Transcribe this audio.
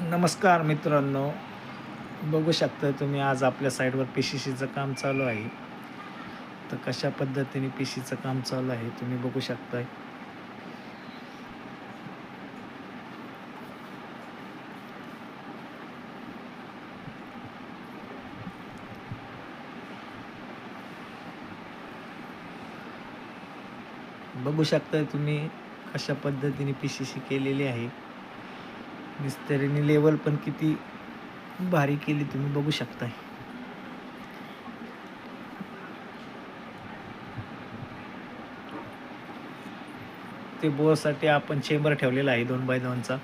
नमस्कार मित्रांनो, बघू शकता तुम्ही आज आपल्या साईडवर पी-सी-सीचं काम चालू आहे. तर कशा पद्धतीने पी-सीचं काम चालू आहे तुम्ही बघू शकताय. बघू शकताय तुम्ही कशा पद्धतीने पी-सी-सी केलेली आहे. मिस्त्रीने लेवल पण किती भारी केली तुम्ही बघू शकताय. ते बोरसाठी आपण चेंबर ठेवलेला आहे 2x2चा.